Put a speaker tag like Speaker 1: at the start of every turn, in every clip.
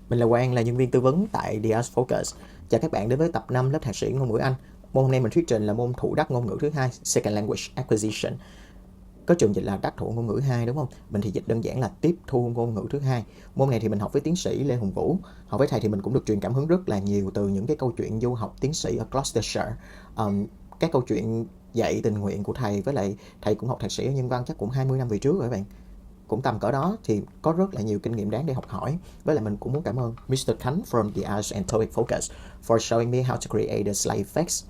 Speaker 1: Mình là Quang, là nhân viên tư vấn tại The Arts Focus. Chào các bạn đến với tập 5 lớp thạc sĩ ngôn ngữ Anh. Môn hôm nay mình thuyết trình là môn thụ đắc ngôn ngữ thứ hai, Second Language Acquisition. Có trường dịch là đắc thụ ngôn ngữ 2 đúng không? Mình thì dịch đơn giản là tiếp thu ngôn ngữ thứ hai. Môn này thì mình học với tiến sĩ Lê Hùng Vũ. Học với thầy thì mình cũng được truyền cảm hứng rất là nhiều từ những cái câu chuyện du học tiến sĩ ở Gloucestershire. Các câu chuyện dạy tình nguyện của thầy, với lại thầy cũng học thạc sĩ ở nhân văn chắc cũng 20 năm về trước rồi các bạn, cũng tầm cỡ đó, thì có rất là nhiều kinh nghiệm đáng để học hỏi. Với lại mình cũng muốn cảm ơn Mr. Khánh from the Arts and TOEIC Focus for showing me how to create the slide effects.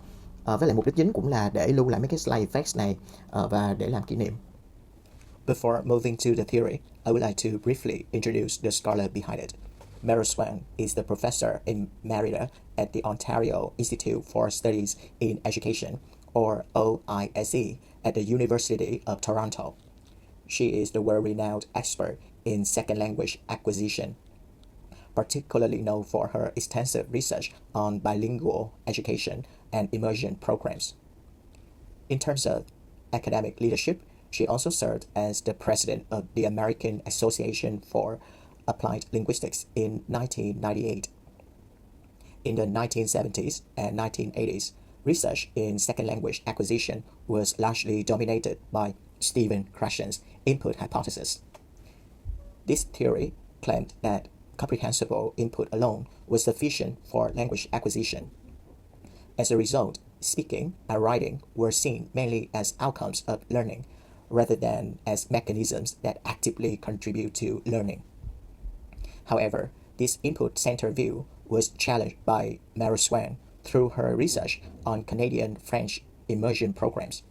Speaker 1: Với lại mục đích chính cũng là để lưu lại mấy cái slide effects này và để làm kỷ niệm. Before moving to the theory, I would like to briefly introduce the scholar behind it. Meryl Swan is the professor emerita at the Ontario Institute for Studies in Education, or OISE, at the University of Toronto. She is the world-renowned expert in second language acquisition, particularly known for her extensive research on bilingual education and immersion programs. In terms of academic leadership, she also served as the president of the American Association for Applied Linguistics in 1998. In the 1970s and 1980s, research in second language acquisition was largely dominated by Stephen Krashen's input hypothesis. This theory claimed that comprehensible input alone was sufficient for language acquisition. As a result, speaking and writing were seen mainly as outcomes of learning, rather than as mechanisms that actively contribute to learning. However, this input-centered view was challenged by Meryl Swan through her research on Canadian French immersion programs.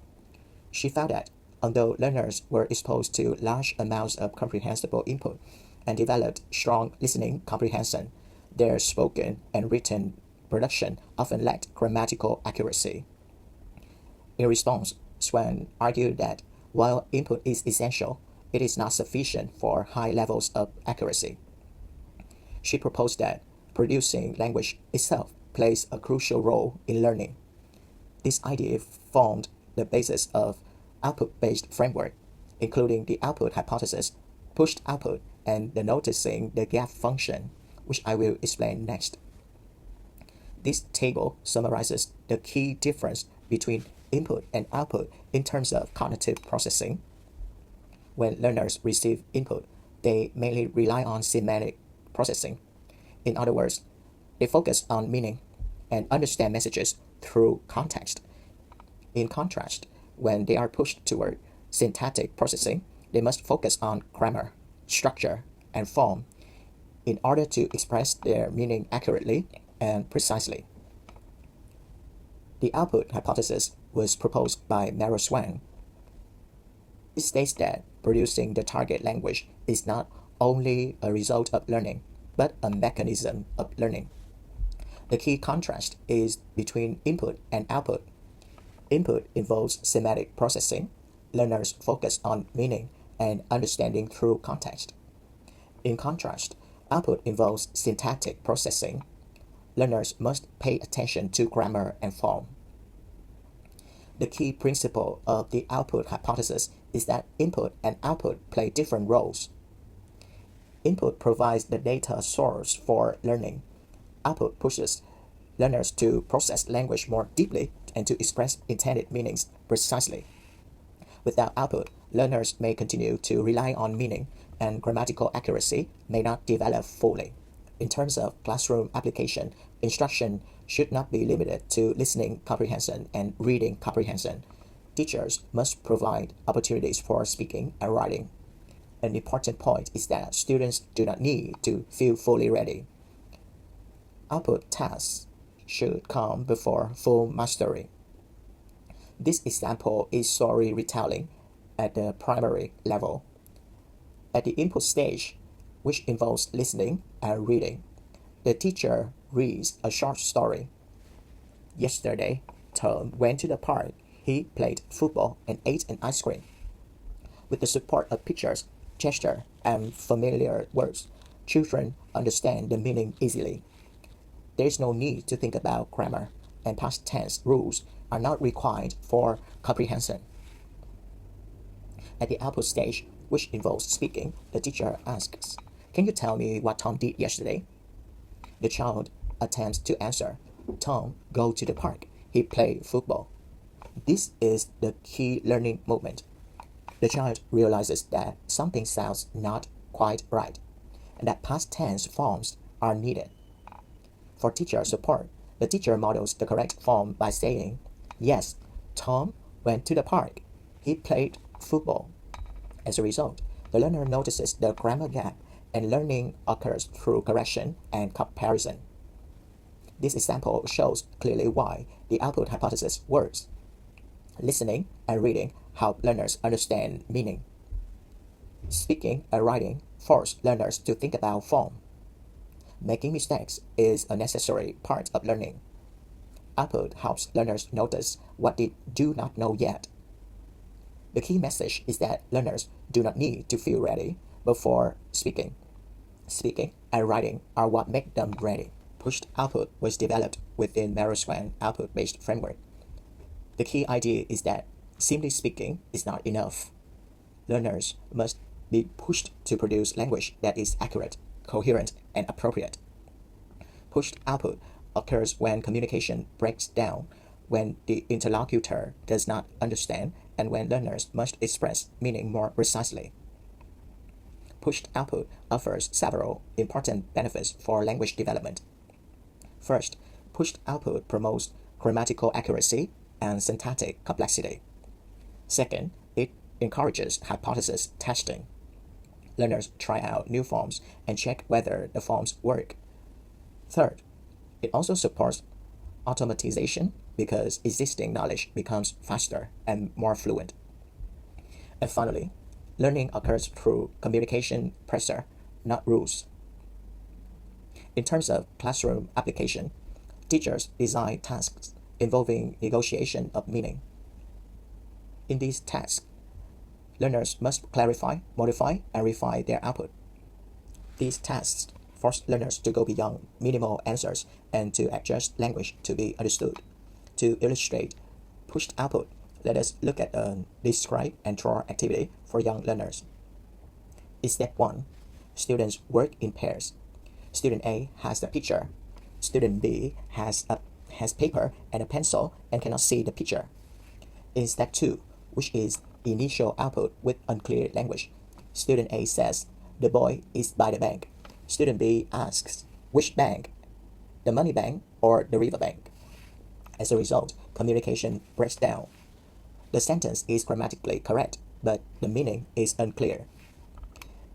Speaker 1: She found that although learners were exposed to large amounts of comprehensible input and developed strong listening comprehension, their spoken and written production often lacked grammatical accuracy. In response, Swan argued that while input is essential, it is not sufficient for high levels of accuracy. She proposed that producing language itself plays a crucial role in learning. This idea formed the basis of output-based framework, including the output hypothesis, pushed output, and the noticing the gap function, which I will explain next. This table summarizes the key difference between input and output in terms of cognitive processing. When learners receive input, they mainly rely on semantic processing. In other words, they focus on meaning and understand messages through context. In contrast, when they are pushed toward syntactic processing, they must focus on grammar, structure, and form in order to express their meaning accurately and precisely. The output hypothesis was proposed by Meryl Swan. It states that producing the target language is not only a result of learning, but a mechanism of learning. The key contrast is between input and output. Input involves semantic processing. Learners focus on meaning and understanding through context. In contrast, output involves syntactic processing. Learners must pay attention to grammar and form. The key principle of the output hypothesis is that input and output play different roles. Input provides the data source for learning. Output pushes learners to process language more deeply and to express intended meanings precisely. Without output, learners may continue to rely on meaning, and grammatical accuracy may not develop fully. In terms of classroom application, instruction should not be limited to listening comprehension and reading comprehension. Teachers must provide opportunities for speaking and writing. An important point is that students do not need to feel fully ready. Output tasks should come before full mastery. This example is story retelling at the primary level. At the input stage, which involves listening and reading, the teacher reads a short story. Yesterday, Tom went to the park. He played football and ate an ice cream. With the support of pictures, gesture, and familiar words, children understand the meaning easily. There is no need to think about grammar, and past tense rules are not required for comprehension. At the output stage, which involves speaking, the teacher asks, "Can you tell me what Tom did yesterday?" The child attempts to answer. Tom go to the park. He play football. This is the key learning moment. The child realizes that something sounds not quite right, and that past tense forms are needed. For teacher support, the teacher models the correct form by saying, yes, Tom went to the park. He played football. As a result, the learner notices the grammar gap, and learning occurs through correction and comparison. This example shows clearly why the output hypothesis works. Listening and reading help learners understand meaning. Speaking and writing force learners to think about form. Making mistakes is a necessary part of learning. Output helps learners notice what they do not know yet. The key message is that learners do not need to feel ready before speaking. Speaking and writing are what make them ready. Pushed output was developed within Merrill's output-based framework. The key idea is that simply speaking is not enough. Learners must be pushed to produce language that is accurate, coherent, and appropriate. Pushed output occurs when communication breaks down, when the interlocutor does not understand, and when learners must express meaning more precisely. Pushed output offers several important benefits for language development. First, pushed output promotes grammatical accuracy and syntactic complexity. Second, it encourages hypothesis testing. Learners try out new forms and check whether the forms work. Third, it also supports automatization because existing knowledge becomes faster and more fluent. And finally, learning occurs through communication pressure, not rules. In terms of classroom application, teachers design tasks involving negotiation of meaning. In these tasks, learners must clarify, modify, and refine their output. These tasks force learners to go beyond minimal answers and to adjust language to be understood. To illustrate pushed output, let us look at a describe and draw activity for young learners. In step 1, students work in pairs. Student A has the picture. Student B has paper and a pencil and cannot see the picture. In step 2, which is initial output with unclear language, student A says, the boy is by the bank. Student B asks, which bank? The money bank or the river bank? As a result, communication breaks down. The sentence is grammatically correct, but the meaning is unclear.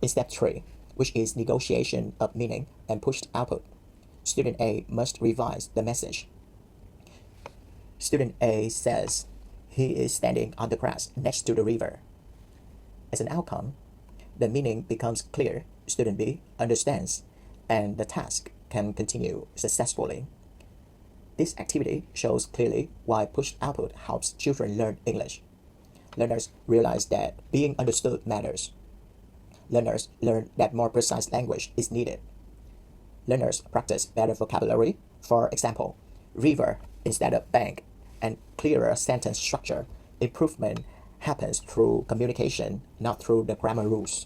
Speaker 1: In step 3, which is negotiation of meaning and pushed output, student A must revise the message. Student A says, he is standing on the grass next to the river. As an outcome, the meaning becomes clear, student B understands, and the task can continue successfully. This activity shows clearly why pushed output helps children learn English. Learners realize that being understood matters. Learners learn that more precise language is needed. Learners practice better vocabulary, for example, river instead of bank, and clearer sentence structure. Improvement happens through communication, not through the grammar rules.